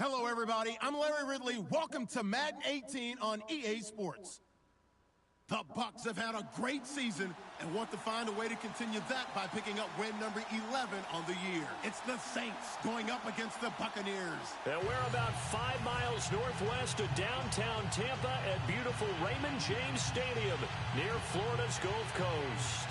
Hello, everybody. I'm Larry Ridley. Welcome to Madden 18 on EA Sports. The Bucs have had a great season and want to find a way to continue that by picking up win number 11 on the year. It's the Saints going up against the Buccaneers. And we're about 5 miles northwest of downtown Tampa at beautiful Raymond James Stadium near Florida's Gulf Coast.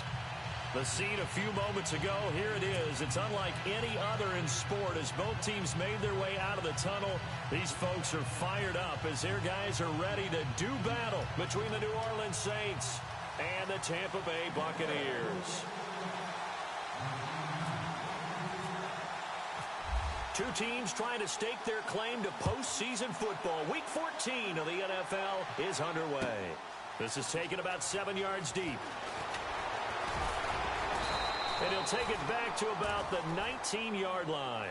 The scene a few moments ago, here it is. It's unlike any other in sport as both teams made their way out of the tunnel. These folks are fired up as their guys are ready to do battle between the New Orleans Saints and the Tampa Bay Buccaneers. Two teams trying to stake their claim to postseason football. Week 14 of the NFL is underway. This is taken about 7 yards deep. And he'll take it back to about the 19-yard line.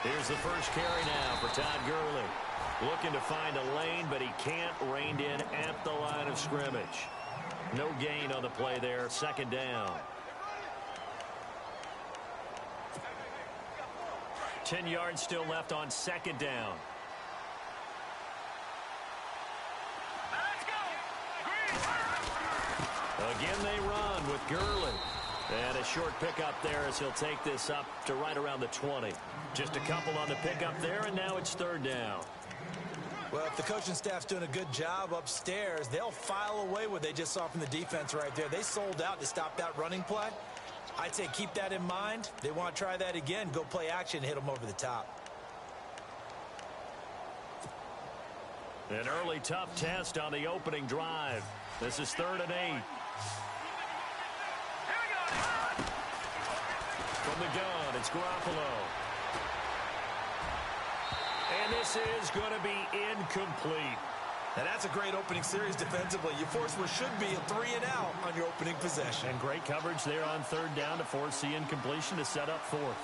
Here's the first carry now for Todd Gurley. Looking to find a lane, but he can't. Reined in at the line of scrimmage. No gain on the play there. Second down. 10 yards still left on second down. Again they run with Gurley. And a short pickup there as he'll take this up to right around the 20. Just a couple on the pickup there, and now it's third down. Well, if the coaching staff's doing a good job upstairs, they'll file away what they just saw from the defense right there. They sold out to stop that running play. I'd say keep that in mind. They want to try that again. Go play action, hit them over the top. An early tough test on the opening drive. This is 3rd and 8. From the gun, it's Garoppolo. And this is going to be incomplete. And that's a great opening series defensively. You force what should be a 3-and-out on your opening possession. And great coverage there on third down to force the incompletion to set up fourth.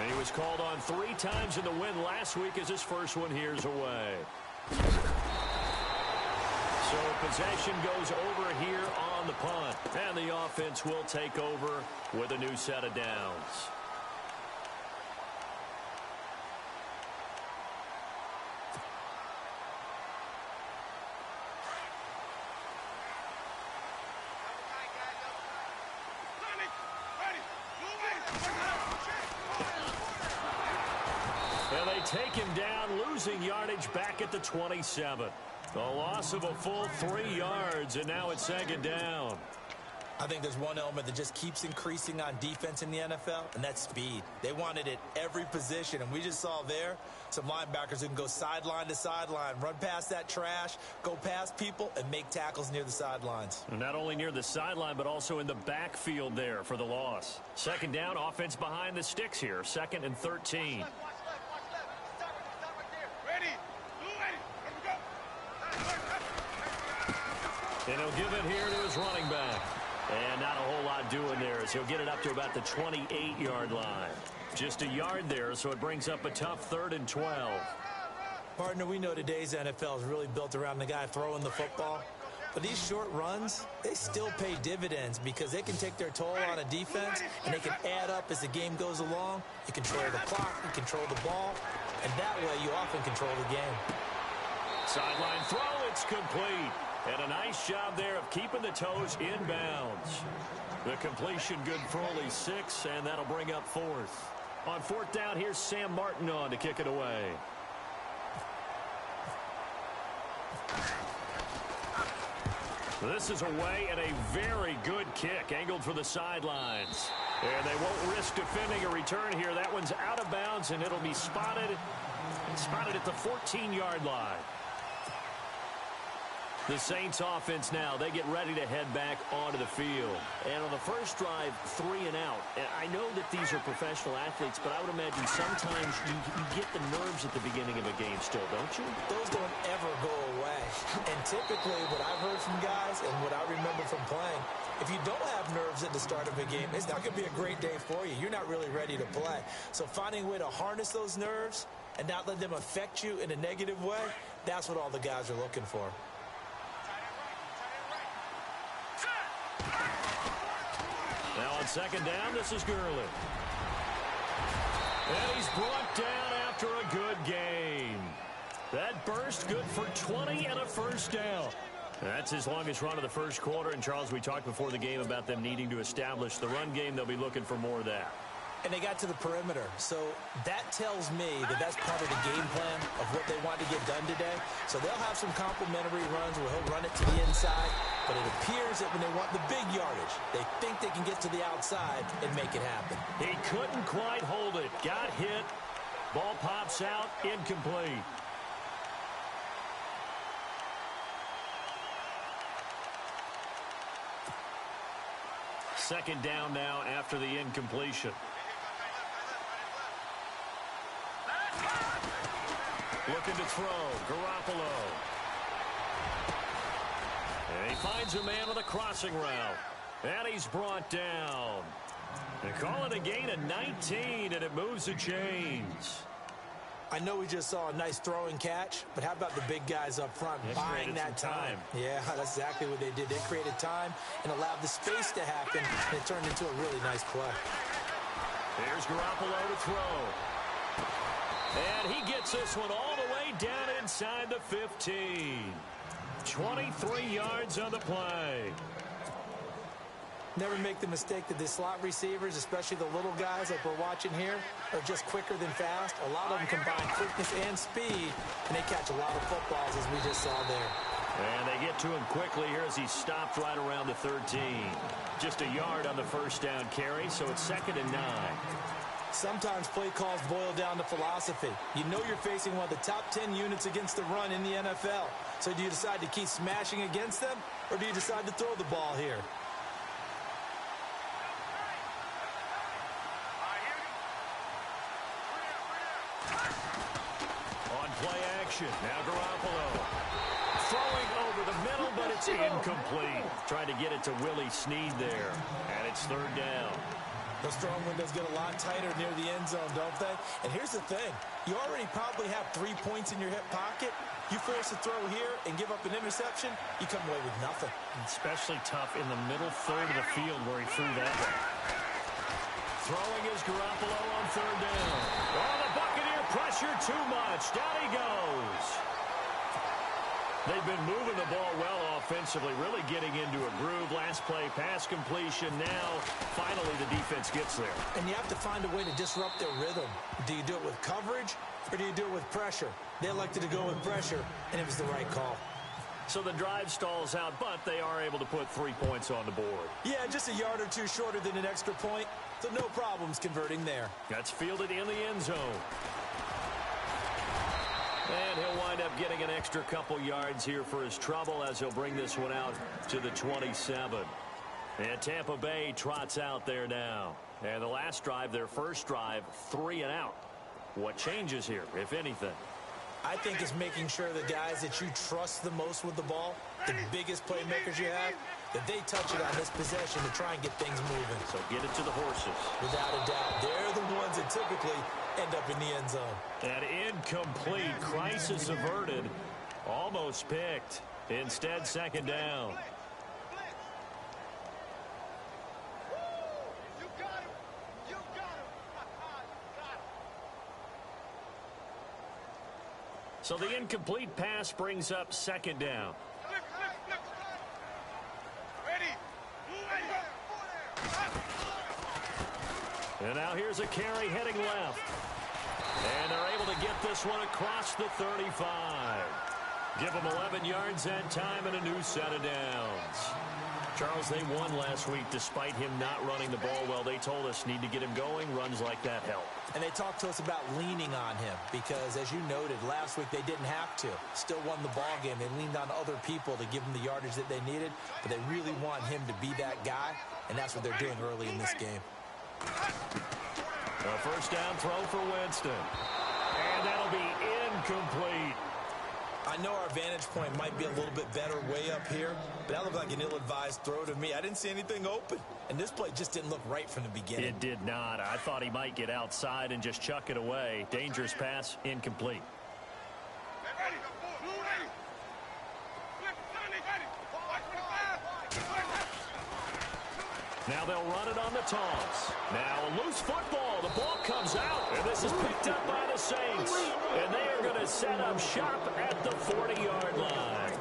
And he was called on 3 times in the win last week as his first one here's away. So possession goes over here on the punt. And the offense will take over with a new set of downs. And they take him down, losing yardage back at the 27. A loss of a full 3 yards, and now it's second down. I think there's one element that just keeps increasing on defense in the NFL, and that's speed. They want it at every position, and we just saw there some linebackers who can go sideline to sideline, run past that trash, go past people, and make tackles near the sidelines. And not only near the sideline, but also in the backfield there for the loss. Second down, offense behind the sticks here, 2nd and 13. And he'll give it here to his running back. And not a whole lot doing there as he'll get it up to about the 28-yard line. Just a yard there, so it brings up a tough 3rd and 12. Partner, we know today's NFL is really built around the guy throwing the football. But these short runs, they still pay dividends because they can take their toll on a defense, and they can add up as the game goes along. You control the clock, you control the ball, and that way you often control the game. Sideline throw, it's complete. And a nice job there of keeping the toes in bounds. The completion good for only 6, and that'll bring up 4th. On 4th down, here's Sam Martin on to kick it away. This is away and a very good kick, angled for the sidelines. And they won't risk defending a return here. That one's out of bounds, and it'll be spotted at the 14-yard line. The Saints offense now, they get ready to head back onto the field. And on the first drive, 3 and out. And I know that these are professional athletes, but I would imagine sometimes you get the nerves at the beginning of a game still, don't you? Those don't ever go away. And typically what I've heard from guys and what I remember from playing, if you don't have nerves at the start of a game, it's not going to be a great day for you. You're not really ready to play. So finding a way to harness those nerves and not let them affect you in a negative way, that's what all the guys are looking for. Now on second down, this is Gurley. And he's brought down after a good game. That burst good for 20 and a first down. That's his longest run of the first quarter. And, Charles, we talked before the game about them needing to establish the run game. They'll be looking for more of that. And they got to the perimeter. So that tells me that that's part of the game plan of what they want to get done today. So they'll have some complimentary runs where he'll run it to the inside. But it appears that when they want the big yardage, they think they can get to the outside and make it happen. He couldn't quite hold it. Got hit. Ball pops out. Incomplete. Second down now after the incompletion. Looking to throw. Garoppolo. And he finds a man with a crossing route. And he's brought down. They call it a gain of 19, and it moves the chains. I know we just saw a nice throwing catch, but how about the big guys up front buying that time? Yeah, that's exactly what they did. They created time and allowed the space to happen, and it turned into a really nice play. Here's Garoppolo to throw. And he gets this one all the way down inside the 15. 23 yards on the play. Never make the mistake that the slot receivers, especially the little guys like we're watching here, are just quicker than fast. A lot of them combine quickness and speed, and they catch a lot of footballs, as we just saw there. And they get to him quickly here as he stopped right around the 13. Just a yard on the first down carry, so it's 2nd and 9. Sometimes play calls boil down to philosophy. You know you're facing one of the top 10 units against the run in the NFL. So do you decide to keep smashing against them, or do you decide to throw the ball here? On play action, now Garoppolo. Throwing over the middle, but it's incomplete. Trying to get it to Willie Snead there, and it's 3rd down. Those throwing windows get a lot tighter near the end zone, don't they? And here's the thing. You already probably have 3 points in your hip pocket. You force a throw here and give up an interception, you come away with nothing. Especially tough in the middle third of the field where he threw that one. Throwing is Garoppolo on 3rd down. Oh, the Buccaneer pressure too much. Down he goes. They've been moving the ball well offensively, really getting into a groove. Last play, pass completion. Now, finally, the defense gets there. And you have to find a way to disrupt their rhythm. Do you do it with coverage, or do you do it with pressure? They elected to go with pressure, and it was the right call. So the drive stalls out, but they are able to put 3 points on the board. Yeah, just a yard or two shorter than an extra point, so no problems converting there. That's fielded in the end zone. And he'll wind up getting an extra couple yards here for his trouble as he'll bring this one out to the 27. And Tampa Bay trots out there now. And the last drive, their first drive, 3 and out. What changes here, if anything? I think it's making sure the guys that you trust the most with the ball, the biggest playmakers you have, that they touch it on this possession to try and get things moving. So get it to the horses. Without a doubt. They're the ones that typically end up in the end zone. An incomplete. Crisis averted. Almost picked. Instead, 2nd down. So the incomplete pass brings up 2nd down. And now here's a carry heading left. And they're able to get this one across the 35. Give them 11 yards that time and a new set of downs. Charles, they won last week despite him not running the ball well Well, they told us need to get him going. Runs like that help. And they talked to us about leaning on him because, as you noted, last week they didn't have to. Still won the ball game. They leaned on other people to give them the yardage that they needed, but they really want him to be that guy, and that's what they're doing early in this game. A first down throw for Winston. And that'll be incomplete. I know our vantage point might be a little bit better way up here, but that looked like an ill-advised throw to me. I didn't see anything open, and this play just didn't look right from the beginning. It did not. I thought he might get outside and just chuck it away. Dangerous pass, incomplete. Now they'll run it on the toss. Now a loose football. The ball comes out, and this is picked up by the Saints. And they are going to set up shop at the 40-yard line.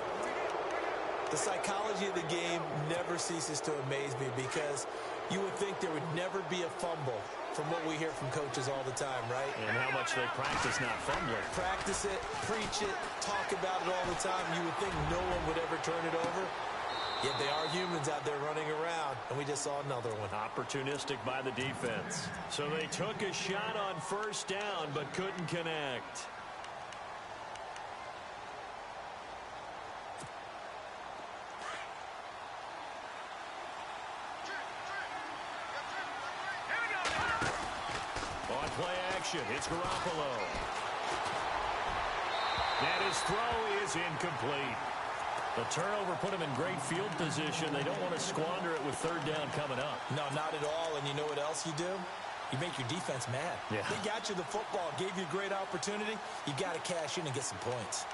The psychology of the game never ceases to amaze me because you would think there would never be a fumble from what we hear from coaches all the time, right? And how much they practice not fumbling. Practice it, preach it, talk about it all the time. You would think no one would ever turn it over. Yet they are humans out there running around, and we just saw another one. Opportunistic by the defense. So they took a shot on first down, but couldn't connect. On play action, it's Garoppolo. And his throw is incomplete. The turnover put him in great field position. They don't want to squander it with third down coming up. No, not at all. And you know what else you do? You make your defense mad. Yeah. They got you the football, gave you a great opportunity. You got to cash in and get some points.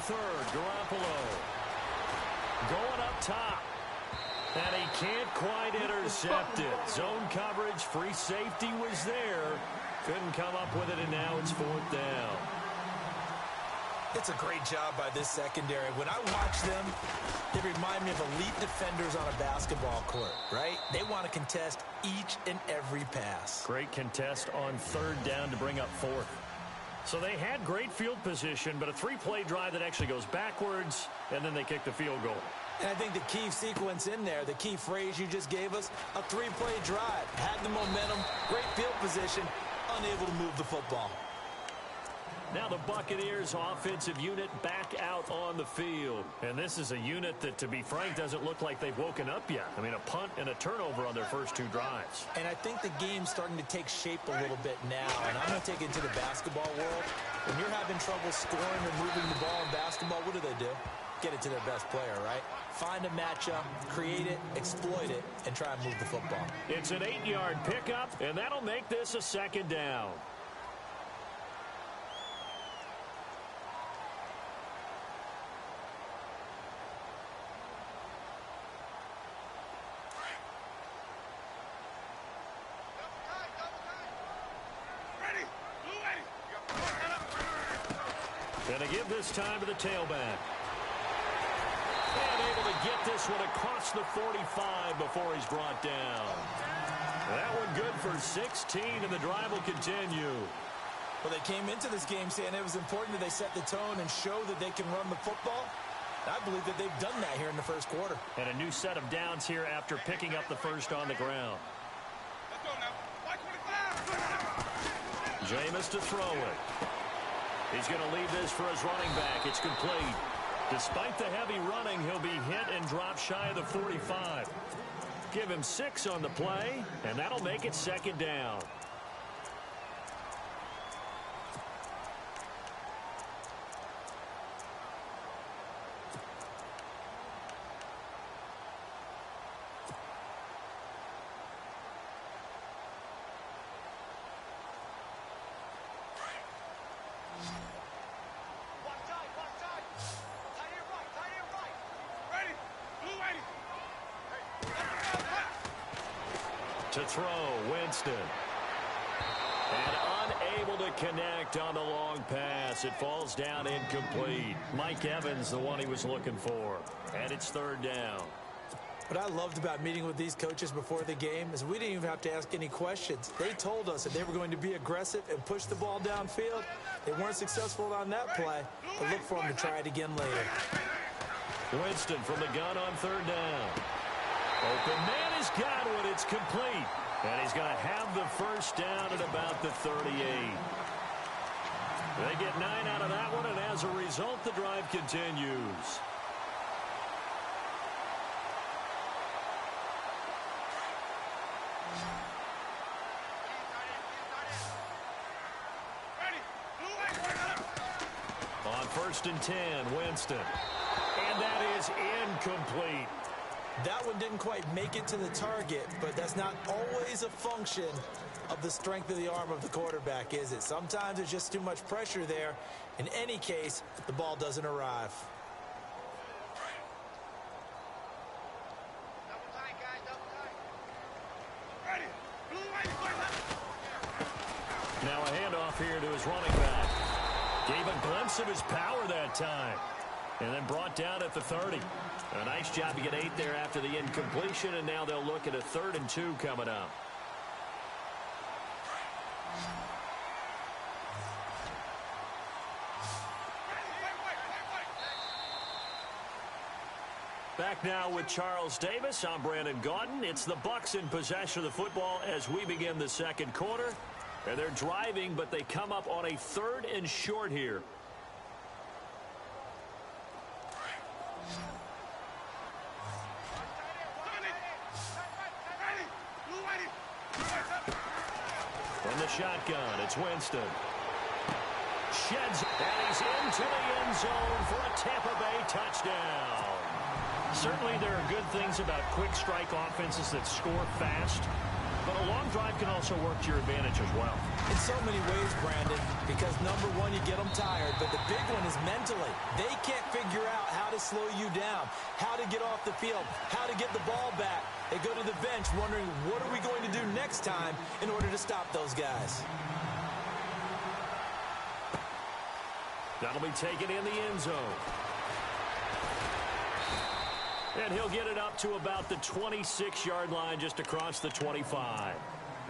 Third, Garoppolo going up top, and he can't quite intercept it. Zone coverage, free safety was there, couldn't come up with it, and now it's fourth down. It's a great job by this secondary. When I watch them, they remind me of elite defenders on a basketball court, right? They want to contest each and every pass. Great contest on third down to bring up fourth. So they had great field position, but a three-play drive that actually goes backwards, and then they kick the field goal. And I think the key sequence in there, the key phrase you just gave us, a three-play drive. Had the momentum, great field position, unable to move the football. Now the Buccaneers offensive unit back out on the field. And this is a unit that, to be frank, doesn't look like they've woken up yet. I mean, a punt and a turnover on their first two drives. And I think the game's starting to take shape a little bit now. And I'm going to take it to the basketball world. When you're having trouble scoring or moving the ball in basketball, what do? Get it to their best player, right? Find a matchup, create it, exploit it, and try and move the football. It's an 8-yard pickup, and that'll make this a second down. Gonna give this time to the tailback. And able to get this one across the 45 before he's brought down. That one good for 16, and the drive will continue. Well, they came into this game saying it was important that they set the tone and show that they can run the football. I believe that they've done that here in the first quarter. And a new set of downs here after picking up the first on the ground. Let's go now. Jameis to throw it. He's going to leave this for his running back. It's complete. Despite the heavy running, he'll be hit and drop shy of the 45. Give him 6 on the play, and that'll make it second down. To throw, Winston. And unable to connect on the long pass. It falls down incomplete. Mike Evans, the one he was looking for. And it's third down. What I loved about meeting with these coaches before the game is we didn't even have to ask any questions. They told us that they were going to be aggressive and push the ball downfield. They weren't successful on that play, but look for them to try it again later. Winston from the gun on third down. Open man has got one. It's complete. And he's going to have the first down at about the 38. They get 9 out of that one, and as a result, the drive continues. On 1st and 10, Winston. And that is incomplete. That one didn't quite make it to the target, but that's not always a function of the strength of the arm of the quarterback, is it? Sometimes there's just too much pressure there. In any case, the ball doesn't arrive. Now a handoff here to his running back. Gave a glimpse of his power that time. And then brought down at the 30. A nice job to get 8 there after the incompletion, and now they'll look at a 3rd and 2 coming up. Back now with Charles Davis. I'm Brandon Gaudin. It's the Bucs in possession of the football as we begin the second quarter. And they're driving, but they come up on a 3rd and short here. From the shotgun, it's Winston. Sheds, and he's into the end zone for a Tampa Bay touchdown. Certainly there are good things about quick strike offenses that score fast, but a long drive can also work to your advantage as well. In so many ways, Brandon, because number one, you get them tired, but the big one is mentally. They can't figure out how to slow you down, how to get off the field, how to get the ball back. They go to the bench wondering, what are we going to do next time in order to stop those guys? That'll be taken in the end zone. And he'll get it up to about the 26-yard line, just across the 25.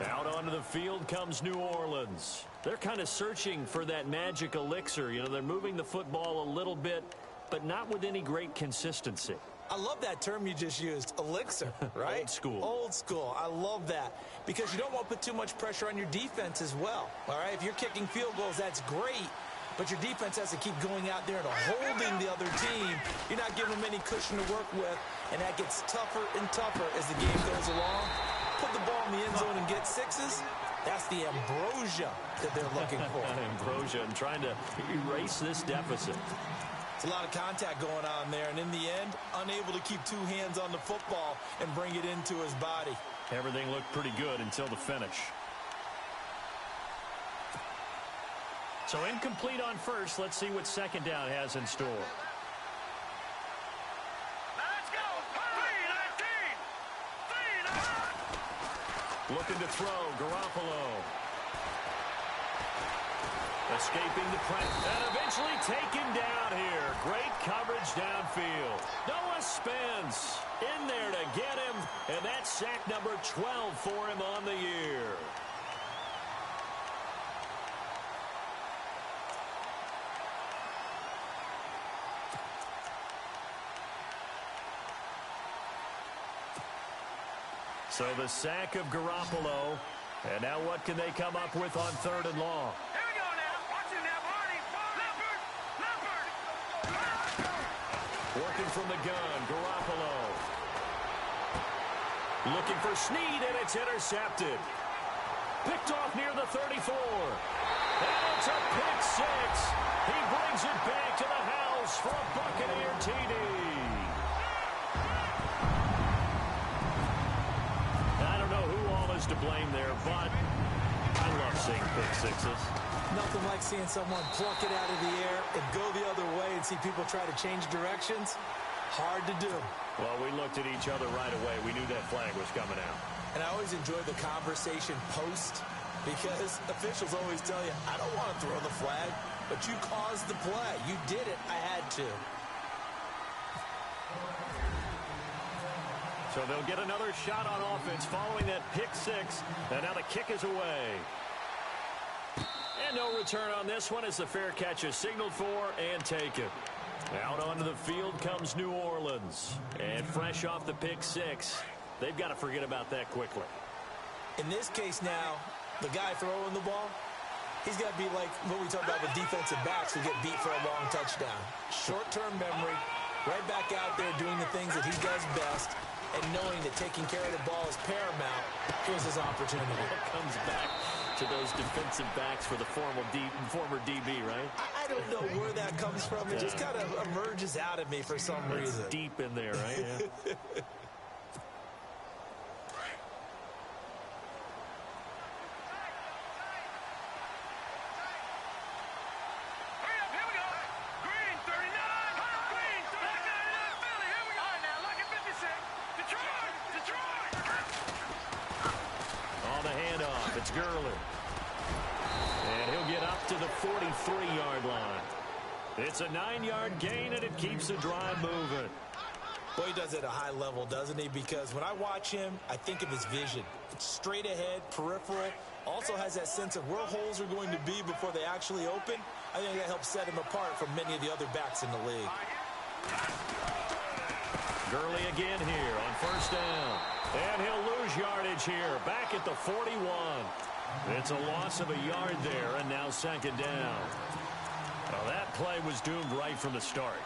Out onto the field comes New Orleans. They're kind of searching for that magic elixir. You know, they're moving the football a little bit, but not with any great consistency. I love that term you just used, elixir, right? Old school. Old school. I love that because you don't want to put too much pressure on your defense as well, all right? If you're kicking field goals, that's great, but your defense has to keep going out there and holding the other team. You're not giving them any cushion to work with, and that gets tougher and tougher as the game goes along. Put the ball in the end zone and get 6s. That's the ambrosia that they're looking for. Ambrosia and trying to erase this deficit. It's a lot of contact going on there, and in the end, unable to keep 2 hands on the football and bring it into his body. Everything looked pretty good until the finish. So incomplete on first. Let's see what second down has in store. Let's go. 3-19. Looking to throw, Garoppolo. Escaping the pressure and eventually taken down here. Great coverage downfield. Noah Spence in there to get him, and that's sack number 12 for him on the year. So the sack of Garoppolo, and now what can they come up with on 3rd and long? Working from the gun, Garoppolo. Looking for Snead, and it's intercepted. Picked off near the 34. And it's a pick 6. He brings it back to the house for a Buccaneer TD. I don't know who all is to blame there, but I love seeing pick 6s. Nothing like seeing someone pluck it out of the air and go the other way and see people try to change directions. Hard to do. Well, we looked at each other right away. We knew that flag was coming out. And I always enjoy the conversation post because officials always tell you, I don't want to throw the flag, but you caused the play. You did it. I had to. So they'll get another shot on offense following that pick six. And now the kick is away. And no return on this one as the fair catch is signaled for and taken. Out onto the field comes New Orleans. And fresh off the pick six, they've got to forget about that quickly. In this case now, the guy throwing the ball, he's got to be like what we talked about with defensive backs who get beat for a long touchdown. Short-term memory, right back out there doing the things that he does best, and knowing that taking care of the ball is paramount. Here's his opportunity. It comes back to those defensive backs for the former DB, right? I don't know where that comes from. It just kind of emerges out of me for some reason. Deep in there, right? Yeah. It's Gurley. And he'll get up to the 43-yard line. It's a 9-yard gain, and it keeps the drive moving. Boy, he does it at a high level, doesn't he? Because when I watch him, I think of his vision. It's straight ahead, peripheral. Also has that sense of where holes are going to be before they actually open. I think that helps set him apart from many of the other backs in the league. Gurley again here on first down. And he'll lose yardage here, back at the 41. It's a loss of a yard there, and now second down. Well, that play was doomed right from the start.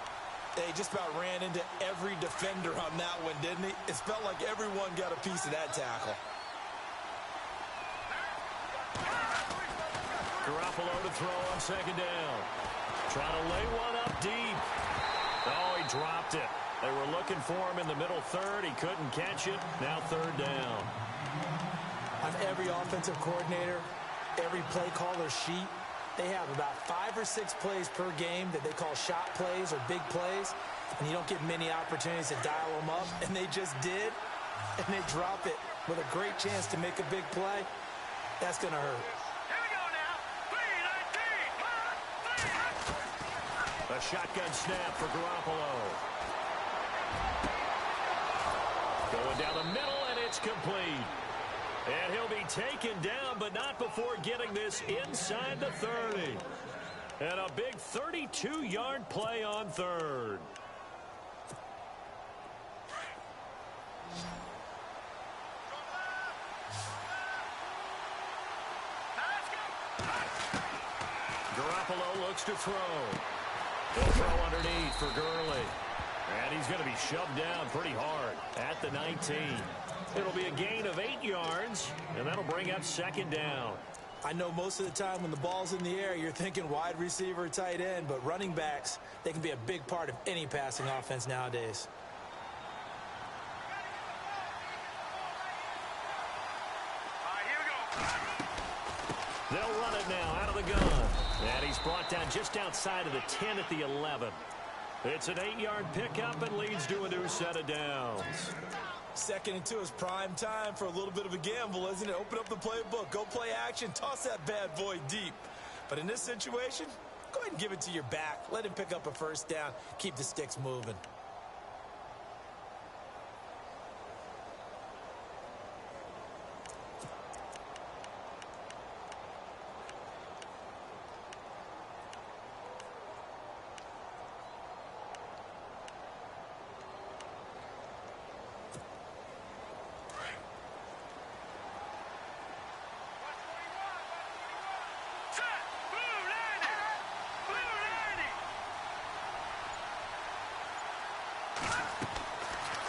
He just about ran into every defender on that one, didn't he? It felt like everyone got a piece of that tackle. Garoppolo to throw on second down. Trying to lay one up deep. Oh, he dropped it. They were looking for him in the middle third. He couldn't catch it. Now third down. On every offensive coordinator, every play caller sheet, they have about 5 or 6 plays per game that they call shot plays or big plays, and you don't get many opportunities to dial them up, and they just did, and they drop it with a great chance to make a big play. That's going to hurt. Here we go now. A shotgun snap for Garoppolo. Going down the middle, and it's complete. And he'll be taken down, but not before getting this inside the 30. And a big 32-yard play on third. Garoppolo looks to throw. He'll throw underneath for Gurley. And he's going to be shoved down pretty hard at the 19. It'll be a gain of 8 yards, and that'll bring up second down. I know most of the time when the ball's in the air, you're thinking wide receiver, tight end, but running backs, they can be a big part of any passing offense nowadays. They'll run it now out of the gun. And he's brought down just outside of the 10 at the 11. It's an 8-yard pickup and leads to a new set of downs. 2nd and 2 is prime time for a little bit of a gamble, isn't it? Open up the playbook, go play action, toss that bad boy deep. But in this situation, go ahead and give it to your back. Let him pick up a first down. Keep the sticks moving.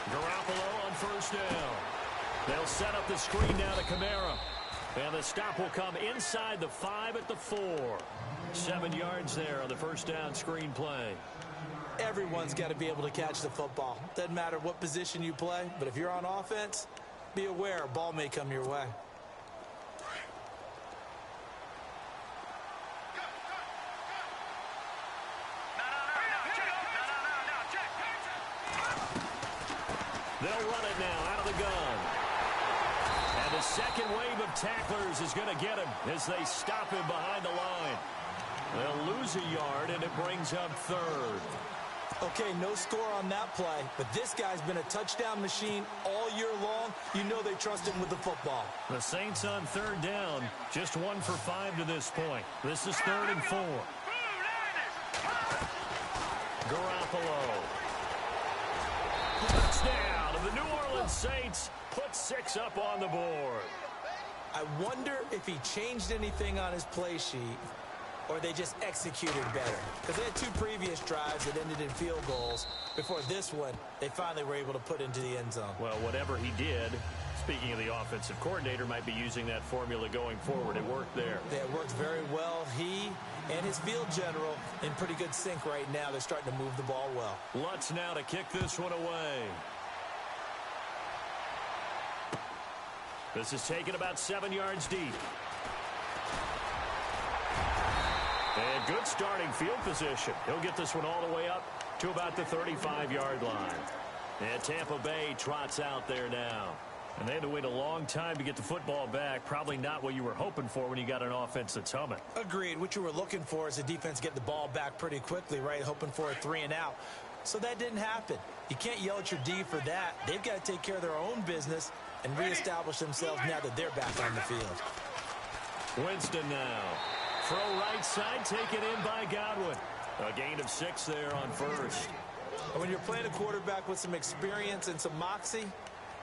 Garoppolo on first down. They'll set up the screen now to Kamara. And the stop will come inside the 5 at the 4. 7 yards there on the first down screen play. Everyone's got to be able to catch the football. Doesn't matter what position you play, but if you're on offense, be aware a ball may come your way. They'll run it now out of the gun. And the second wave of tacklers is going to get him as they stop him behind the line. They'll lose a yard, and it brings up third. Okay, no score on that play, but this guy's been a touchdown machine all year long. You know they trust him with the football. The Saints on third down, just 1 for 5 to this point. This is 3rd and 4. Garoppolo. Touchdown, and the New Orleans Saints put 6 up on the board. I wonder if he changed anything on his play sheet, or they just executed better. Because they had 2 previous drives that ended in field goals. Before this one, they finally were able to put into the end zone. Well, whatever he did, speaking of the offensive coordinator, might be using that formula going forward. It worked there. Yeah, it worked very well. He and his field general in pretty good sync right now. They're starting to move the ball well. Lutz now to kick this one away. This is taken about 7 yards deep. And good starting field position. He'll get this one all the way up to about the 35-yard line. And Tampa Bay trots out there now. And they had to wait a long time to get the football back. Probably not what you were hoping for when you got an offense that's humming. Agreed. What you were looking for is the defense get the ball back pretty quickly, right? Hoping for a 3 and out. So that didn't happen. You can't yell at your D for that. They've got to take care of their own business and reestablish themselves now that they're back on the field. Winston now. Throw right side, taken in by Godwin. A gain of 6 there on first. When you're playing a quarterback with some experience and some moxie,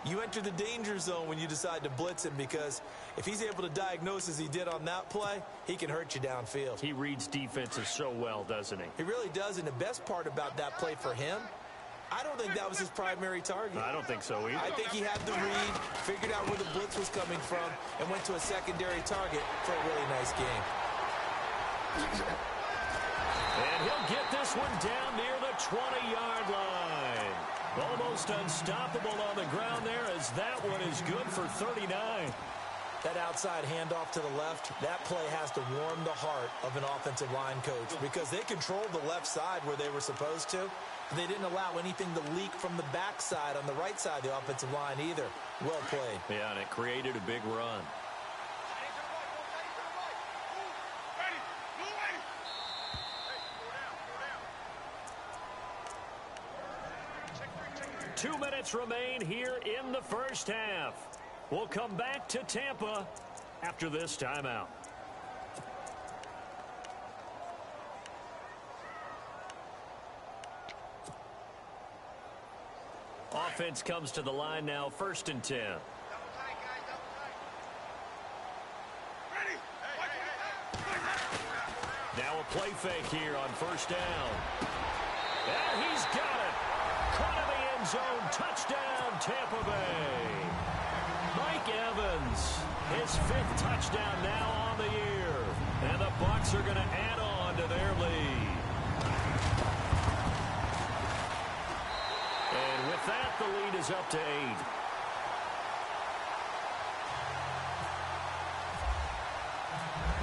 you enter the danger zone when you decide to blitz him, because if he's able to diagnose as he did on that play, he can hurt you downfield. He reads defenses so well, doesn't he? He really does, and the best part about that play for him, I don't think that was his primary target. I don't think so either. I think he had the read, figured out where the blitz was coming from, and went to a secondary target for a really nice game. And he'll get this one down near the 20-yard line. Almost unstoppable on the ground there, as that one is good for 39. That outside handoff to the left, that play has to warm the heart of an offensive line coach, because they controlled the left side where they were supposed to. They didn't allow anything to leak from the backside on the right side of the offensive line either. Well played. Yeah, and it created a big run. Two minutes remain here in the first half. We'll come back to Tampa after this timeout. Offense comes to the line now, 1st and 10. Now a play fake here on 1st down. And he's got it. Caught in the end zone. Touchdown, Tampa Bay. Mike Evans, his 5th touchdown now on the year. And the Bucs are going to add on to their lead. And with that, the lead is up to 8.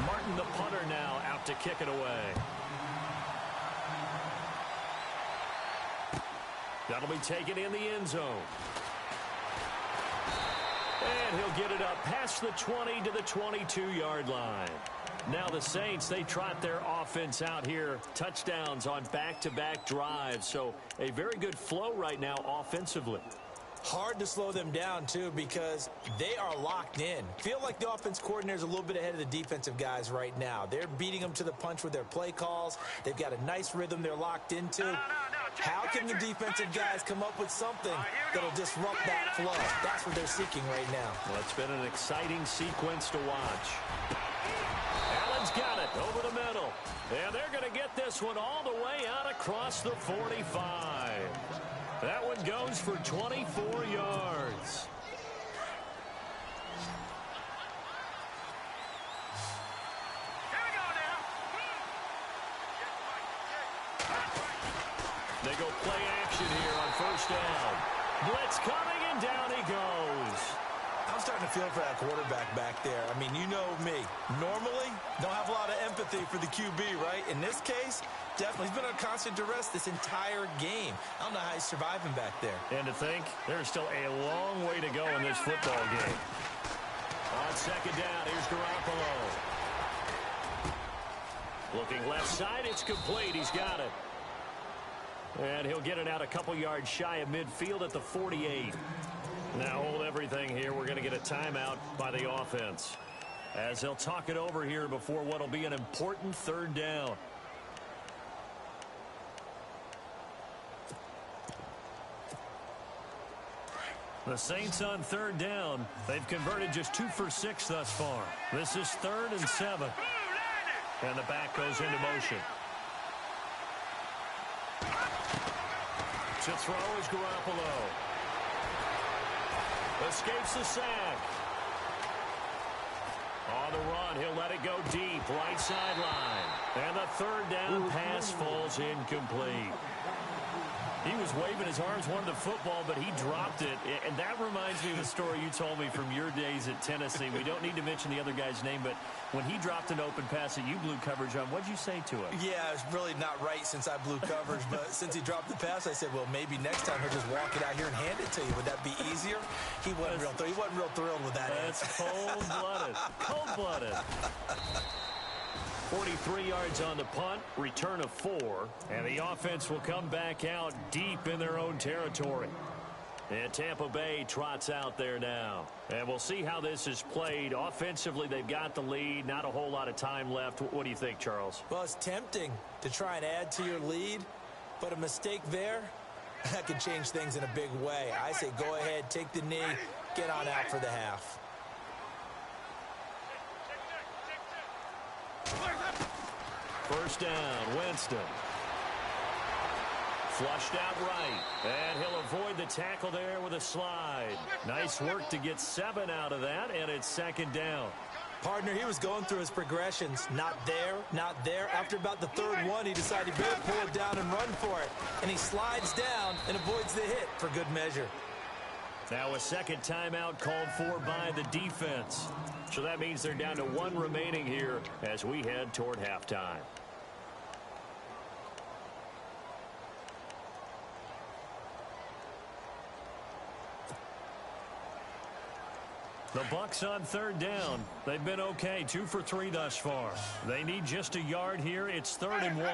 Martin, the punter, now out to kick it away. That'll be taken in the end zone. And he'll get it up past the 20 to the 22-yard line. Now the Saints, they trot their offense out here. Touchdowns on back-to-back drives. So a very good flow right now offensively. Hard to slow them down, too, because they are locked in. Feel like the offense coordinator is a little bit ahead of the defensive guys right now. They're beating them to the punch with their play calls. They've got a nice rhythm they're locked into. How can the defensive guys come up with something that'll disrupt that flow? That's what they're seeking right now. Well, it's been an exciting sequence to watch. Allen's got it over the middle. And they're going to get this one all the way out across the 45. That one goes for 24 yards. They go play action here on 1st down. Blitz coming, and down he goes. I'm starting to feel for that quarterback back there. I mean, you know me. Normally, don't have a lot of empathy for the QB, right? In this case, definitely. He's been on constant duress this entire game. I don't know how he's surviving back there. And to think, there's still a long way to go in this football game. on second down. Here's Garoppolo. Looking left side. It's complete. He's got it. And he'll get it out a couple yards shy of midfield at the 48. Now hold everything here. We're going to get a timeout by the offense, as they'll talk it over here before what will be an important third down. The Saints on third down. They've converted just 2 for 6 thus far. This is 3rd and 7. And the back goes into motion. To throw is Garoppolo. Escapes the sack. On the run, he'll let it go deep, right sideline. And the third down pass falls incomplete. He was waving his arms, wanted the football, but he dropped it. And that reminds me of the story you told me from your days at Tennessee. We don't need to mention the other guy's name, but when he dropped an open pass that you blew coverage on, what'd you say to him? Yeah, it's really not right since I blew coverage, but since he dropped the pass, I said, well, maybe next time he'll just walk it out here and hand it to you. Would that be easier? He wasn't real thrilled with that. That's cold-blooded. Cold-blooded. 43 yards on the punt, return of 4, and the offense will come back out deep in their own territory. And Tampa Bay trots out there now. And we'll see how this is played. Offensively, they've got the lead. Not a whole lot of time left. What do you think, Charles? Well, it's tempting to try and add to your lead, but a mistake there, that could change things in a big way. I say go ahead, take the knee, get on out for the half. First down, Winston. Flushed out right, and he'll avoid the tackle there with a slide. Nice work to get 7 out of that, and it's second down. Partner, he was going through his progressions. Not there, not there. After about the third one, he decided he better pull it down and run for it. And he slides down and avoids the hit for good measure. Now a second timeout called for by the defense. So that means they're down to 1 remaining here as we head toward halftime. The Bucs on third down. They've been okay, 2 for 3 thus far. They need just a yard here. It's 3rd and 1.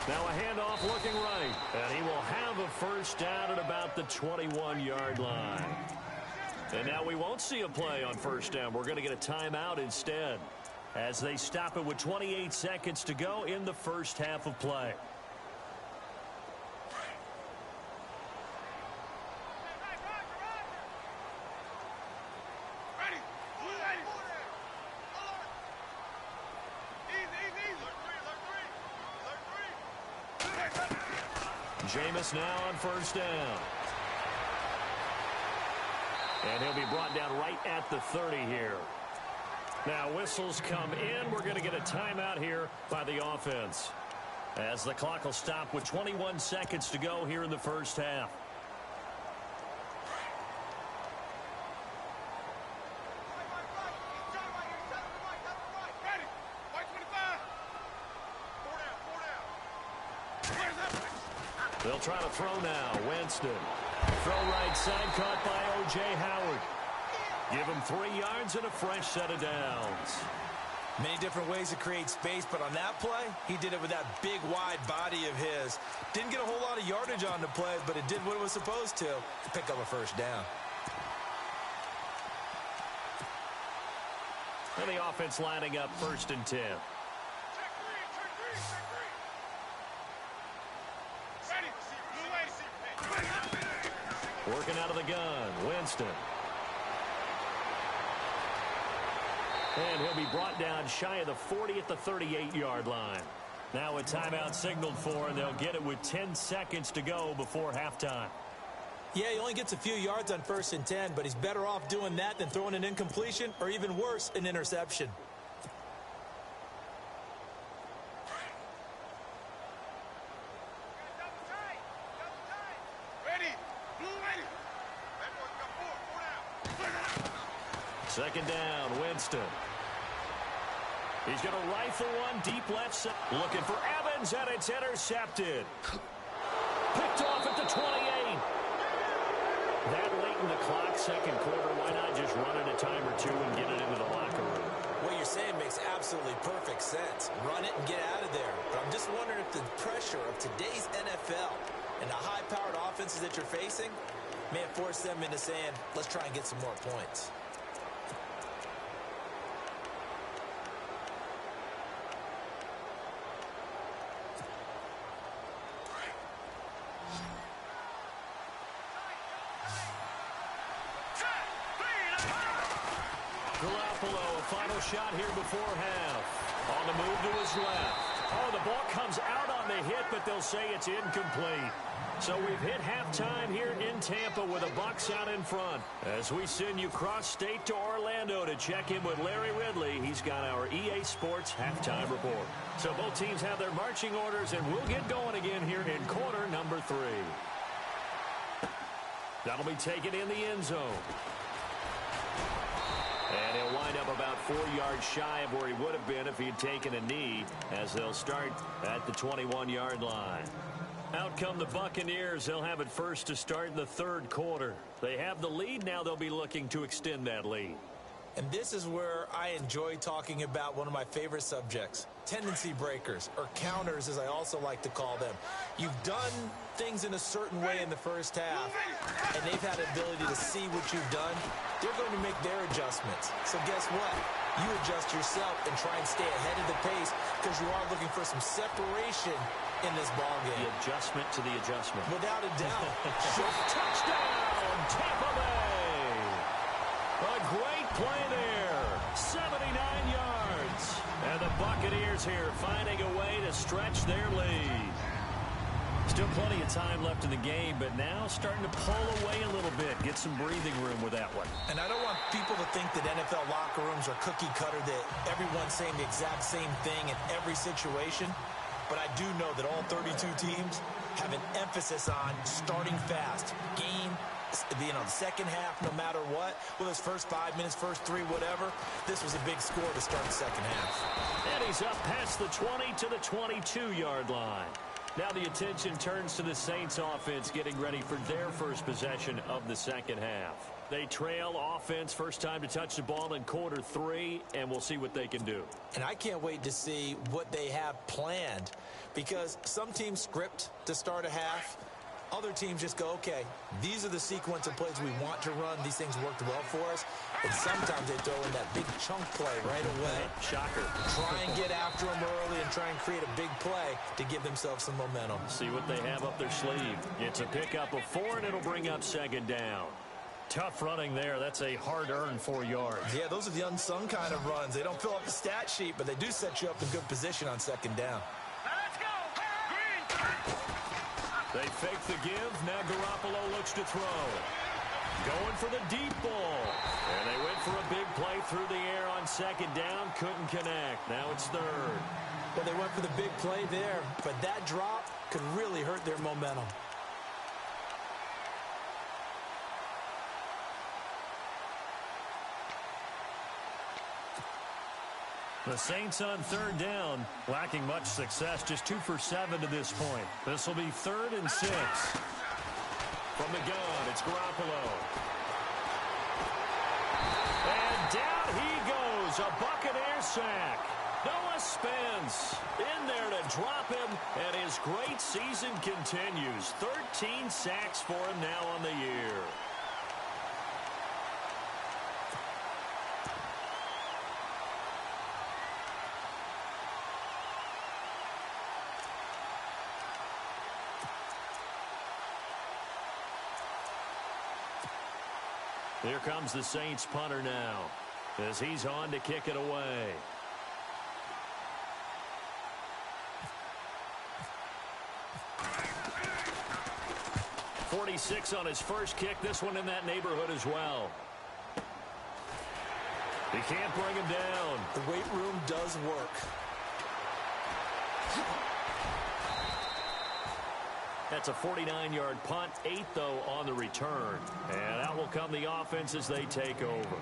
Now a handoff looking right, and he will have a first down at about the 21-yard line. And now we won't see a play on first down. We're going to get a timeout instead as they stop it with 28 seconds to go in the first half of play. Jameis now on first down. And he'll be brought down right at the 30 here. Now whistles come in. We're going to get a timeout here by the offense, as the clock will stop with 21 seconds to go here in the first half. They'll try to throw now. Winston. Throw right side, caught by O.J. Howard. Give him 3 yards and a fresh set of downs. Many different ways to create space, but on that play, he did it with that big, wide body of his. Didn't get a whole lot of yardage on the play, but it did what it was supposed to pick up a first down. And the offense lining up 1st and 10. Working out of the gun, Winston. And he'll be brought down shy of the 40 at the 38-yard line. Now a timeout signaled for, and they'll get it with 10 seconds to go before halftime. Yeah, he only gets a few yards on 1st and 10, but he's better off doing that than throwing an incompletion, or even worse, an interception. Second down, Winston. He's going to rifle one deep left side. Looking for Evans, and it's intercepted. Picked off at the 28. That late in the clock, second quarter, why not just run it a time or two and get it into the locker room? What you're saying makes absolutely perfect sense. Run it and get out of there. But I'm just wondering if the pressure of today's NFL and the high-powered offenses that you're facing may have forced them into saying, let's try and get some more points. Garoppolo, a final shot here before half. On the move to his left. Oh, the ball comes out on the hit, but they'll say it's incomplete. So we've hit halftime here in Tampa with the Bucs out in front. As we send you cross-state to Orlando to check in with Larry Ridley, he's got our EA Sports halftime report. So both teams have their marching orders, and we'll get going again here in quarter number 3. That'll be taken in the end zone. And he'll wind up about 4 yards shy of where he would have been if he had taken a knee, as they'll start at the 21-yard line. Out come the Buccaneers. They'll have it first to start in the third quarter. They have the lead. Now they'll be looking to extend that lead. And this is where I enjoy talking about one of my favorite subjects, tendency breakers, or counters as I also like to call them. You've done things in a certain way in the first half, and they've had the ability to see what you've done. They're going to make their adjustments. So guess what? You adjust yourself and try and stay ahead of the pace because you are looking for some separation in this ballgame. The adjustment to the adjustment. Without a doubt. Touchdown, Tampa Bay! A great play there. 79 yards. And the Buccaneers here finding a way to stretch their lead. Still plenty of time left in the game, but now starting to pull away a little bit. Get some breathing room with that one. And I don't want people to think that NFL locker rooms are cookie cutter, that everyone's saying the exact same thing in every situation. But I do know that all 32 teams have an emphasis on starting fast. Game, the second half, no matter what. Well, his first 5 minutes, first 3, whatever. This was a big score to start the second half. And he's up past the 20 to the 22-yard line. Now the attention turns to the Saints offense getting ready for their first possession of the second half. They trail offense, first time to touch the ball in quarter 3, and we'll see what they can do. And I can't wait to see what they have planned, because some teams script to start a half. Other teams just go, okay, these are the sequence of plays we want to run. These things worked well for us. And sometimes they throw in that big chunk play right away. Shocker. Try and get after them early and try and create a big play to give themselves some momentum. See what they have up their sleeve. It's a pickup of 4, and it'll bring up second down. Tough running there. That's a hard-earned 4 yards. Yeah, those are the unsung kind of runs. They don't fill up the stat sheet, but they do set you up in good position on second down. Let's go! Green! They fake the give. Now Garoppolo looks to throw. Going for the deep ball. And they went for a big play through the air on second down. Couldn't connect. Now it's third. Well, they went for the big play there, but that drop could really hurt their momentum. The Saints on third down, lacking much success, just 2 for 7 to this point. This will be 3rd and 6. From the gun, it's Garoppolo. And down he goes, a Buccaneer sack. Noah Spence in there to drop him, and his great season continues. 13 sacks for him now on the year. Here comes the Saints punter now, as he's on to kick it away. .46 on his first kick. This one in that neighborhood as well. He can't bring him down. The weight room does work. That's a 49-yard punt, 8 though on the return. And out will come the offense as they take over.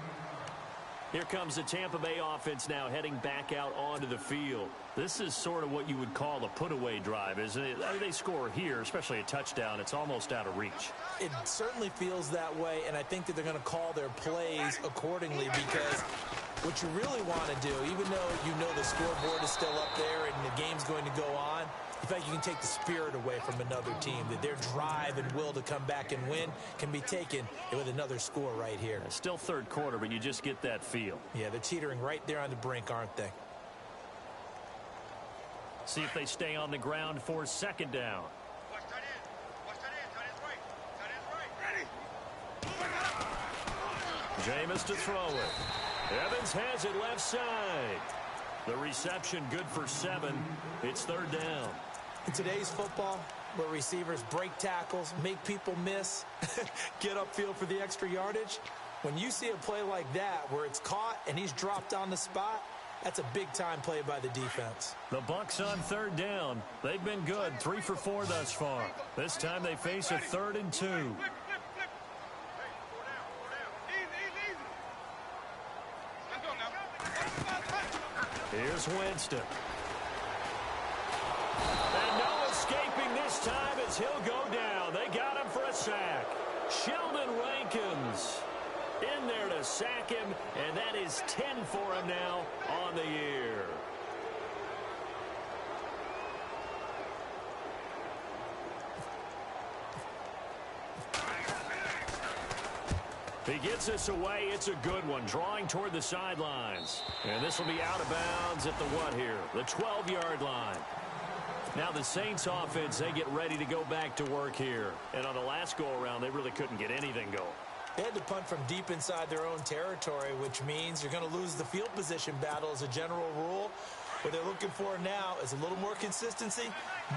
Here comes the Tampa Bay offense now heading back out onto the field. This is sort of what you would call a put-away drive, isn't it? I mean, they score here, especially a touchdown. It's almost out of reach. It certainly feels that way, and I think that they're going to call their plays accordingly because what you really want to do, even though you know the scoreboard is still up there and the game's going to go on, in fact, you can take the spirit away from another team, that their drive and will to come back and win can be taken with another score right here. Still third quarter, but you just get that feel. Yeah, they're teetering right there on the brink, aren't they? See if they stay on the ground for second down. Jameis to throw it. Evans has it left side. The reception good for 7. It's third down. In today's football, where receivers break tackles, make people miss, get upfield for the extra yardage, when you see a play like that where it's caught and he's dropped on the spot, that's a big-time play by the defense. The Bucs on third down. They've been good, 3 for 4 thus far. This time they face a 3rd and 2. Here's Winston. And no escaping this time as he'll go down. They got him for a sack. Sheldon Rankins in there to sack him, and that is 10 for him now on the year. He gets us away. It's a good one. Drawing toward the sidelines. And this will be out of bounds at the what here? The 12-yard line. Now the Saints offense, they get ready to go back to work here. And on the last go-around, they really couldn't get anything going. They had to punt from deep inside their own territory, which means you're going to lose the field position battle as a general rule. What they're looking for now is a little more consistency,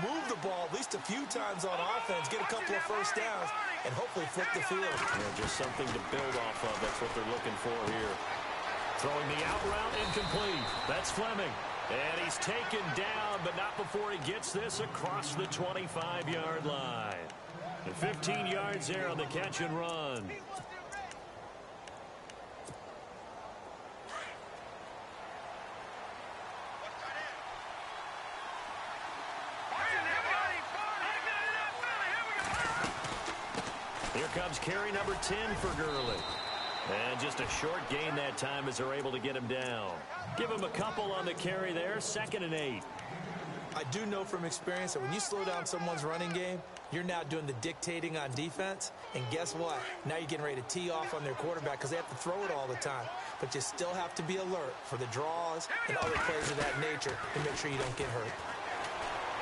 move the ball at least a few times on offense, get a couple of first downs, and hopefully flip the field. Yeah, just something to build off of. That's what they're looking for here. Throwing the out route incomplete. That's Fleming. And he's taken down, but not before he gets this across the 25-yard line. And 15 yards there on the catch and run. Here comes carry number 10 for Gurley. And just a short gain that time as they're able to get him down. Give him a couple on the carry there. 2nd and 8. I do know from experience that when you slow down someone's running game, you're now doing the dictating on defense. And guess what? Now you're getting ready to tee off on their quarterback because they have to throw it all the time. But you still have to be alert for the draws and other plays of that nature to make sure you don't get hurt.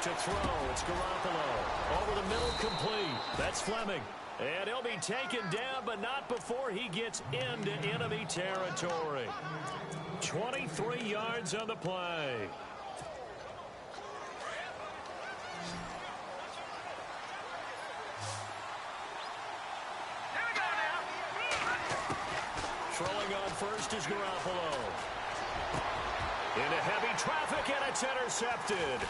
To throw, it's Garoppolo. Over the middle, complete. That's Fleming. And he'll be taken down, but not before he gets into enemy territory. 23 yards on the play. Throwing on first is Garoppolo. Into heavy traffic, and it's intercepted.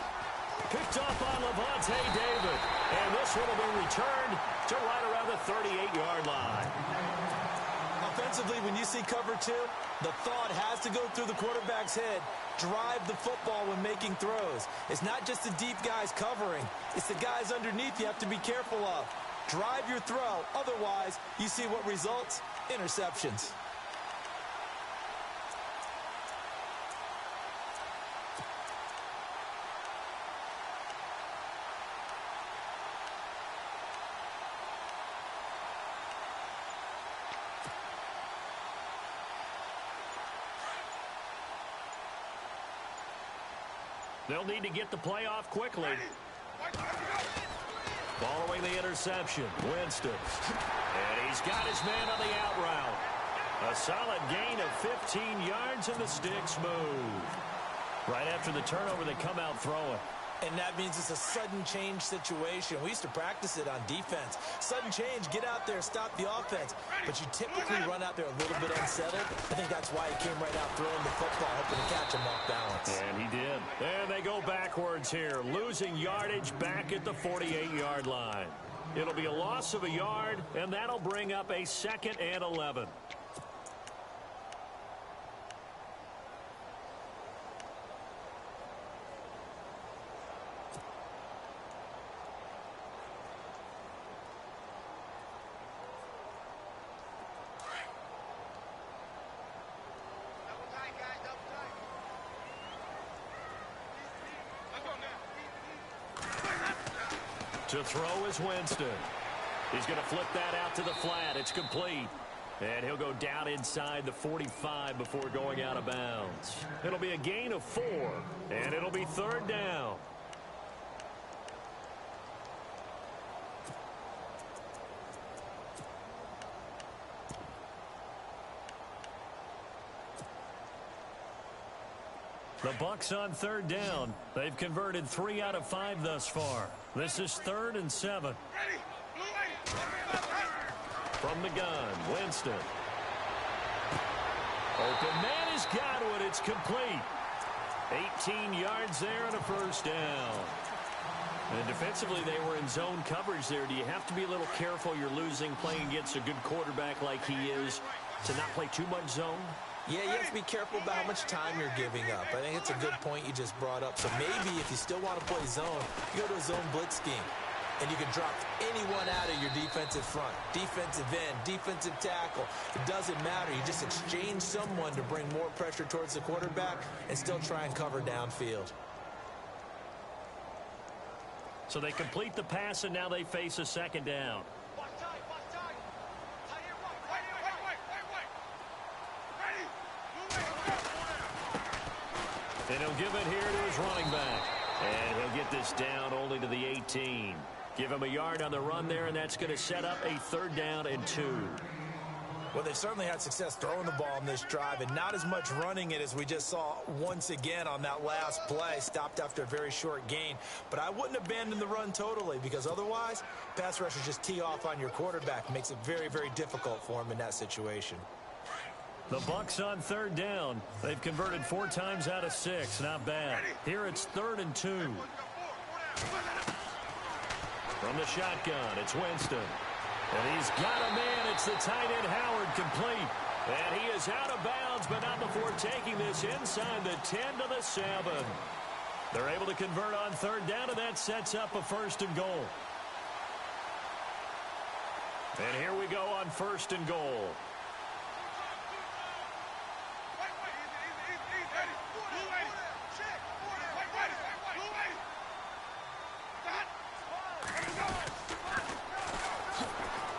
Picked up on Levante David. And this one will be returned to right around the 38-yard line. Offensively, when you see cover 2, the thought has to go through the quarterback's head. Drive the football when making throws. It's not just the deep guys covering. It's the guys underneath you have to be careful of. Drive your throw. Otherwise, you see what results? Interceptions. They'll need to get the play off quickly. Following the interception, Winston. And he's got his man on the out route. A solid gain of 15 yards, and the sticks move. Right after the turnover, they come out throwing. And that means it's a sudden change situation. We used to practice it on defense. Sudden change, get out there, stop the offense. But you typically run out there a little bit unsettled. I think that's why he came right out throwing the football, hoping to catch him off balance. And he did. And they go backwards here, losing yardage back at the 48-yard line. It'll be a loss of a yard, and that'll bring up a 2nd and 11. To throw is Winston. He's going to flip that out to the flat. It's complete. And he'll go down inside the 45 before going out of bounds. It'll be a gain of 4, and it'll be 3rd down. The Bucs on 3rd down. They've converted 3 out of 5 thus far. This is 3rd and 7. From the gun, Winston. Open man is Godwin. It's complete. 18 yards there and a 1st down. And defensively, they were in zone coverage there. Do you have to be a little careful? You're losing playing against a good quarterback like he is to not play too much zone? Yeah, you have to be careful about how much time you're giving up. I think it's a good point you just brought up. So maybe if you still want to play zone, you go to a zone blitz scheme. And you can drop anyone out of your defensive front. Defensive end, defensive tackle. It doesn't matter. You just exchange someone to bring more pressure towards the quarterback and still try and cover downfield. So they complete the pass, and now they face a 2nd down. And he'll give it here to his running back. And he'll get this down only to the 18. Give him a yard on the run there, and that's going to set up a 3rd down and 2. Well, they certainly had success throwing the ball in this drive, and not as much running it as we just saw once again on that last play. Stopped after a very short gain. But I wouldn't abandon the run totally, because otherwise, pass rushers just tee off on your quarterback. It makes it very, very difficult for him in that situation. The Bucs on 3rd down. They've converted 4 times out of 6. Not bad. Here it's 3rd and 2. From the shotgun, it's Winston. And he's got a man. It's the tight end, Howard, complete. And he is out of bounds, but not before taking this inside the 10 to the 7. They're able to convert on 3rd down, and that sets up a 1st and goal. And here we go on 1st and goal.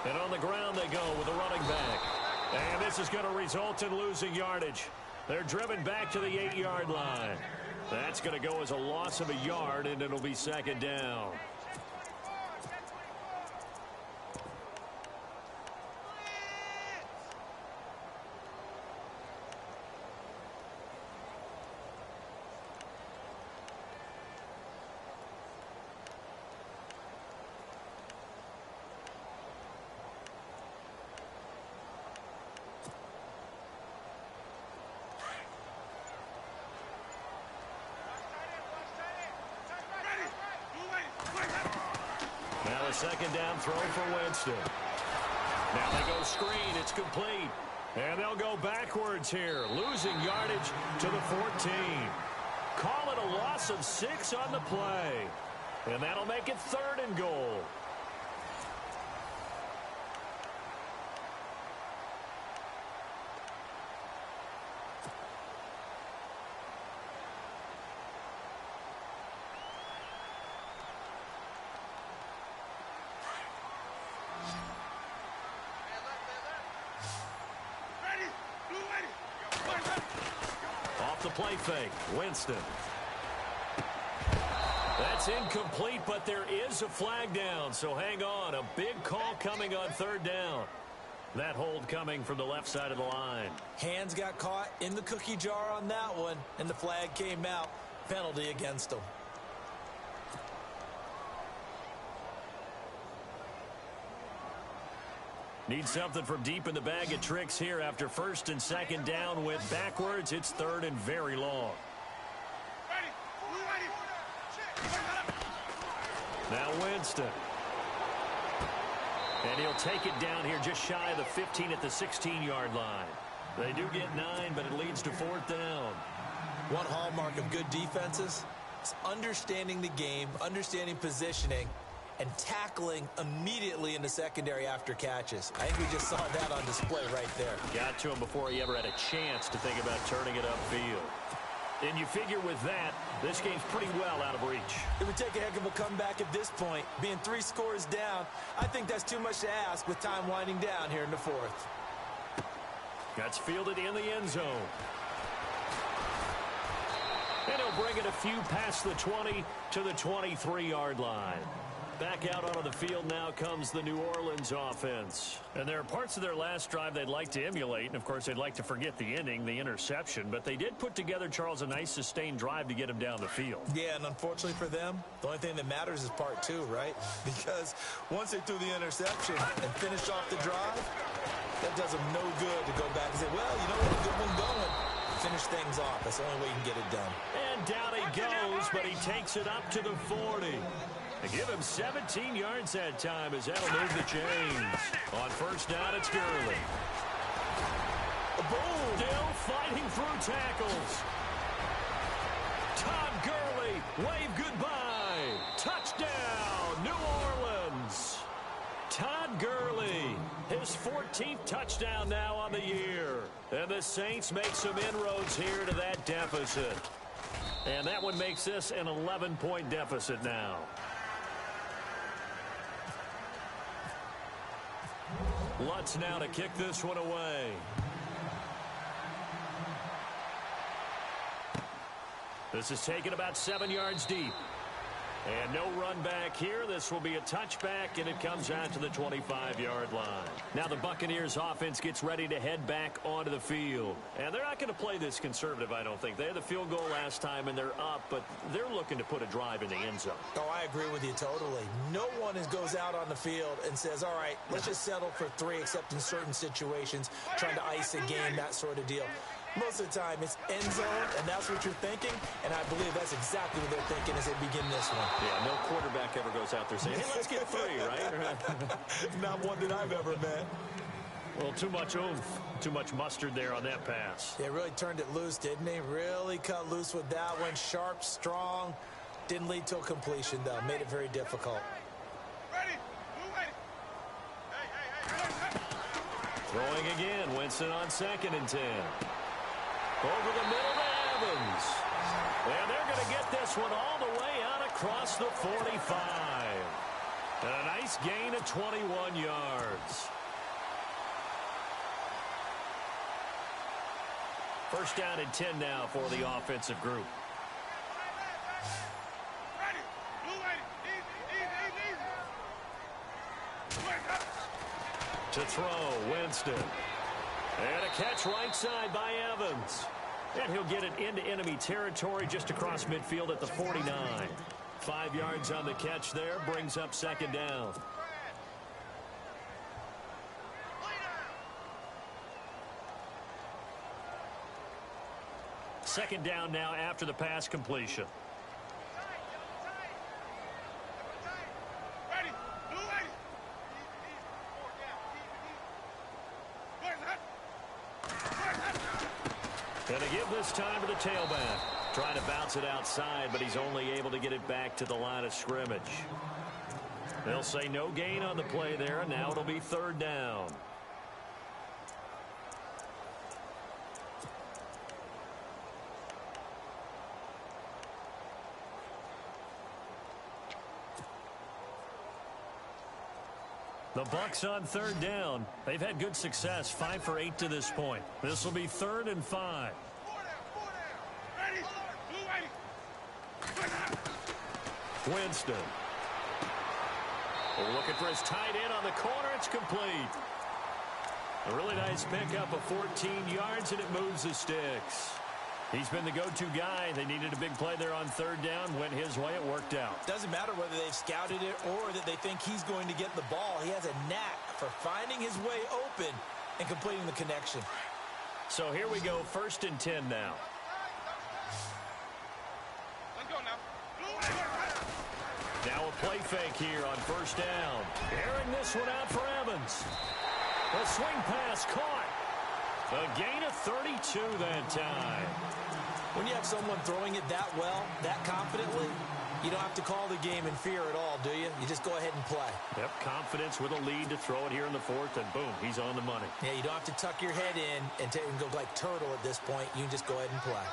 And on the ground they go with a running back. And this is going to result in losing yardage. They're driven back to the 8-yard line. That's going to go as a loss of a yard, and it'll be 2nd down. Now a 2nd down throw for Winston. Now they go screen. It's complete. And they'll go backwards here, losing yardage to the 14. Call it a loss of 6 on the play. And that'll make it 3rd and goal. Off the play fake, Winston. That's incomplete, but there is a flag down, so hang on. A big call coming on 3rd down. That hold coming from the left side of the line. Hands got caught in the cookie jar on that one, and the flag came out. Penalty against them. Need something from deep in the bag of tricks here after 1st and 2nd down. Went backwards. It's 3rd and very long. Now Winston. And he'll take it down here just shy of the 15 at the 16-yard line. They do get 9, but it leads to 4th down. One hallmark of good defenses is understanding the game, understanding positioning, and tackling immediately in the secondary after catches. I think we just saw that on display right there. Got to him before he ever had a chance to think about turning it upfield. And you figure with that, this game's pretty well out of reach. It would take a heck of a comeback at this point. Being 3 scores down, I think that's too much to ask with time winding down here in the 4th. That's fielded in the end zone. And he'll bring it a few past the 20 to the 23-yard line. Back out onto the field now comes the New Orleans offense. And there are parts of their last drive they'd like to emulate. And, of course, they'd like to forget the ending, the interception. But they did put together, Charles, a nice sustained drive to get him down the field. Yeah, and unfortunately for them, the only thing that matters is part 2, right? Because once they threw the interception and finished off the drive, that does them no good to go back and say, well, you know what, a good one going. Finish things off. That's the only way you can get it done. And down he goes, but he takes it up to the 40. They give him 17 yards that time as that'll move the chains. On first down, it's Gurley. Boom! Still fighting through tackles. Todd Gurley, wave goodbye. Touchdown, New Orleans. Todd Gurley, his 14th touchdown now on the year. And the Saints make some inroads here to that deficit. And that one makes this an 11-point deficit now. Lutz now to kick this one away. This is taken about 7 yards deep. And no run back here. This will be a touchback, and it comes out to the 25-yard line. Now the Buccaneers offense gets ready to head back onto the field. And they're not going to play this conservative, I don't think. They had the field goal last time, and they're up, but they're looking to put a drive in the end zone. Oh, I agree with you totally. No one goes out on the field and says, all right, let's just settle for 3, except in certain situations, trying to ice a game, that sort of deal. Most of the time, it's end zone, and that's what you're thinking, and I believe that's exactly what they're thinking as they begin this one. Yeah, no quarterback ever goes out there saying, hey, let's get 3, right? Not one that I've ever met. Well, too much oomph, too much mustard there on that pass. They really turned it loose, didn't they? Really cut loose with that one. Sharp, strong. Didn't lead to a completion, though. Made it very difficult. Ready? Hey. Throwing again, Winston on 2nd and 10. Over the middle to Evans. And they're going to get this one all the way out across the 45. And a nice gain of 21 yards. First down and 10 now for the offensive group. Ready? Easy. To throw, Winston. And a catch right side by Evans. And he'll get it into enemy territory just across midfield at the 49. 5 yards on the catch there, brings up 2nd down. Second down now after the pass completion. And to give this time to the tailback. Trying to bounce it outside, but he's only able to get it back to the line of scrimmage. They'll say no gain on the play there, and now it'll be 3rd down. The Bucs on 3rd down. They've had good success, 5 for 8 to this point. This will be 3rd and 5. Winston. Looking for his tight end on the corner. It's complete. A really nice pickup of 14 yards, and it moves the sticks. He's been the go-to guy. They needed a big play there on 3rd down. Went his way. It worked out. Doesn't matter whether they've scouted it or that they think he's going to get the ball. He has a knack for finding his way open and completing the connection. So here we go. 1st and 10 now. Let's go now. Now a play fake here on 1st down. Airing this one out for Evans. The swing pass caught. A gain of 32 that time. When you have someone throwing it that well, that confidently, you don't have to call the game in fear at all, do you? You just go ahead and play. Yep, confidence with a lead to throw it here in the 4th, and boom, he's on the money. Yeah, you don't have to tuck your head in and go like turtle at this point. You can just go ahead and play.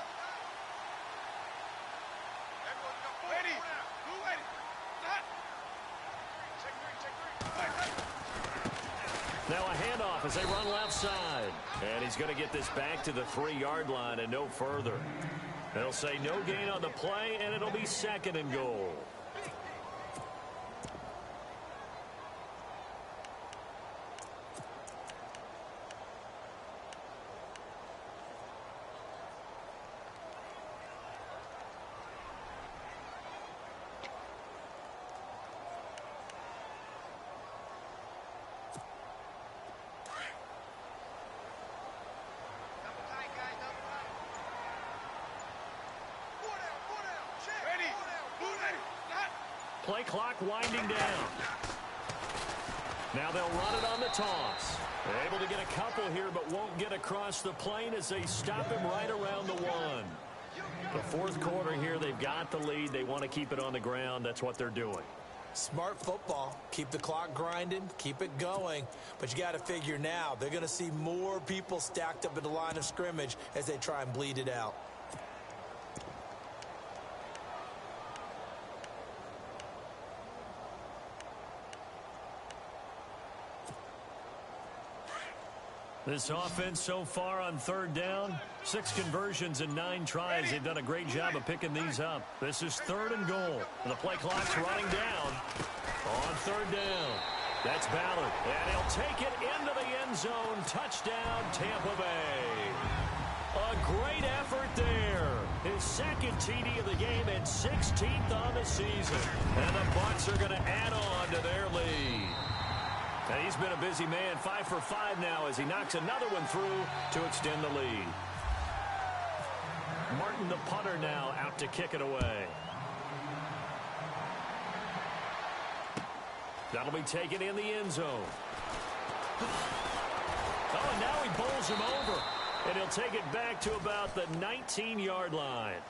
handoff as they run left side. And he's going to get this back to the 3-yard line and no further. They'll say no gain on the play, and it'll be 2nd and goal. Play clock winding down. Now they'll run it on the toss. They're able to get a couple here, but won't get across the plane as they stop him right around the 1. The 4th quarter here, they've got the lead. They want to keep it on the ground. That's what they're doing. Smart football. Keep the clock grinding. Keep it going. But you got to figure now, they're going to see more people stacked up at the line of scrimmage as they try and bleed it out. This offense so far on 3rd down, 6 conversions and 9 tries. They've done a great job of picking these up. This is 3rd and goal. The play clock's running down on 3rd down. That's Ballard, and he'll take it into the end zone. Touchdown, Tampa Bay. A great effort there. His 2nd TD of the game and 16th on the season. And the Bucs are going to add on to their lead. And he's been a busy man, 5 for 5 now as he knocks another one through to extend the lead. Martin, the punter, now out to kick it away. That'll be taken in the end zone. Oh, and now he bowls him over. And he'll take it back to about the 19-yard line.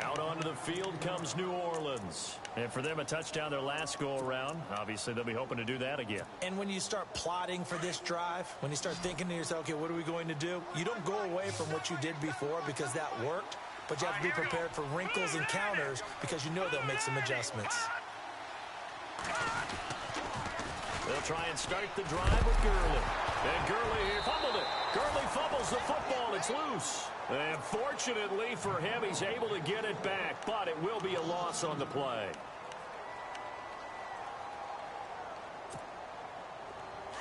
Out onto the field comes New Orleans. And for them, a touchdown their last go-around. Obviously, they'll be hoping to do that again. And when you start plotting for this drive, when you start thinking to yourself, okay, what are we going to do? You don't go away from what you did before because that worked. But you have to be prepared for wrinkles and counters because you know they'll make some adjustments. They'll try and start the drive with Gurley. And Gurley here fumbled it. Gurley fumbles the football. It's loose. And fortunately for him, he's able to get it back, but it will be a loss on the play.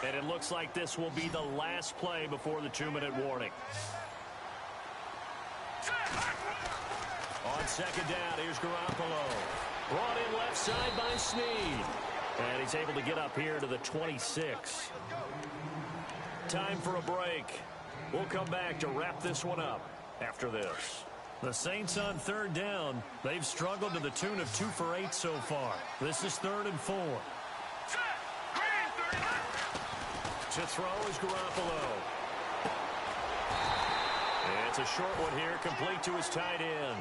And it looks like this will be the last play before the 2-minute warning. On 2nd down, here's Garoppolo. Brought in left side by Snead. And he's able to get up here to the 26. Time for a break. We'll come back to wrap this one up after this. The Saints on 3rd down. They've struggled to the tune of 2 for 8 so far. This is 3rd and 4. To throw is Garoppolo. It's a short one here, complete to his tight end.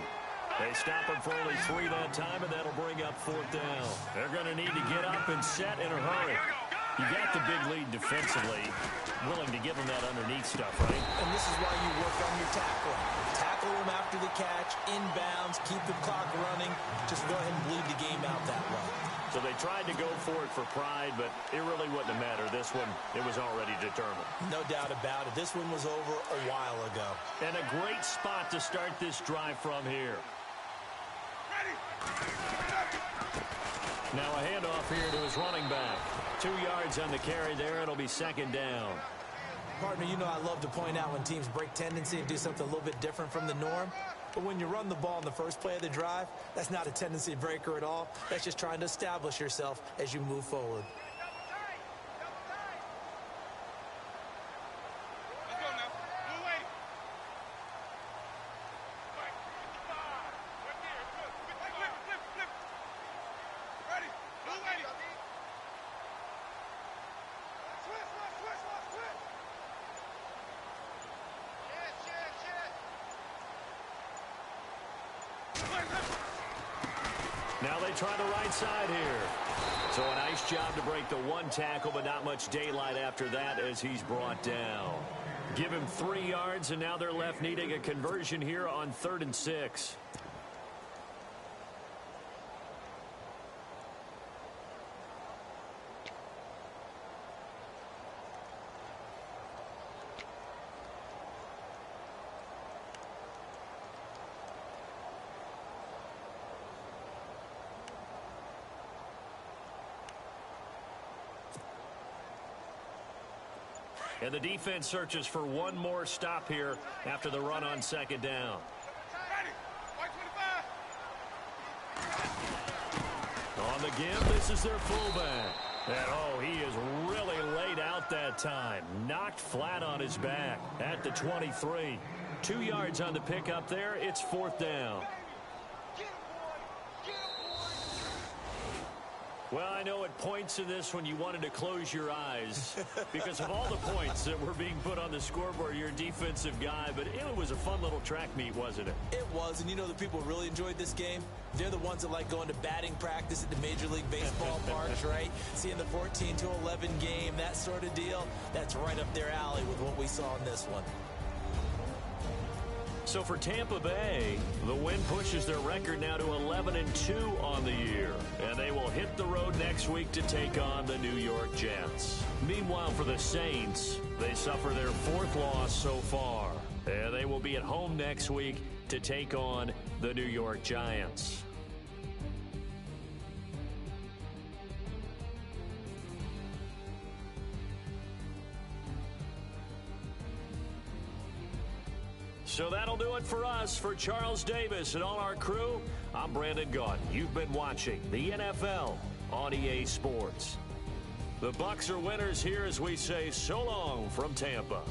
They stop him for only 3 that time, and that'll bring up 4th down. They're going to need to get up and set in a hurry. You got the big lead defensively, willing to give him that underneath stuff, right? And this is why you work on your tackling. Tackle him after the catch, inbounds, keep the clock running. Just go ahead and bleed the game out that way. So they tried to go for it for pride, but it really wouldn't have mattered. This one, it was already determined. No doubt about it. This one was over a while ago. And a great spot to start this drive from here. Now a handoff here to his running back. 2 yards on the carry there. It'll be 2nd down. Partner, you know I love to point out when teams break tendency and do something a little bit different from the norm. But when you run the ball in the first play of the drive, that's not a tendency breaker at all. That's just trying to establish yourself as you move forward. Let's go now. Blue lady. Flip. Ready. Blue lady. Switch. Now they try the right side here. So a nice job to break the 1 tackle, but not much daylight after that as he's brought down. Give him 3 yards, and now they're left needing a conversion here on 3rd and 6. And the defense searches for one more stop here after the run on second down. Ready. White 25. On the give, this is their fullback. And, oh, he is really laid out that time. Knocked flat on his back at the 23. 2 yards on the pickup there. It's fourth down. Well, I know at points in this when you wanted to close your eyes because of all the points that were being put on the scoreboard, you're a defensive guy, but it was a fun little track meet, wasn't it? It was, and you know the people really enjoyed this game? They're the ones that like going to batting practice at the Major League Baseball parks, right? Seeing the 14-11 game, that sort of deal. That's right up their alley with what we saw in this one. So for Tampa Bay, the win pushes their record now to 11-2 on the year. And they will hit the road next week to take on the New York Jets. Meanwhile, for the Saints, they suffer their 4th loss so far. And they will be at home next week to take on the New York Giants. So that'll do it for us. For Charles Davis and all our crew, I'm Brandon Gaudin. You've been watching the NFL on EA Sports. The Bucs are winners here as we say so long from Tampa.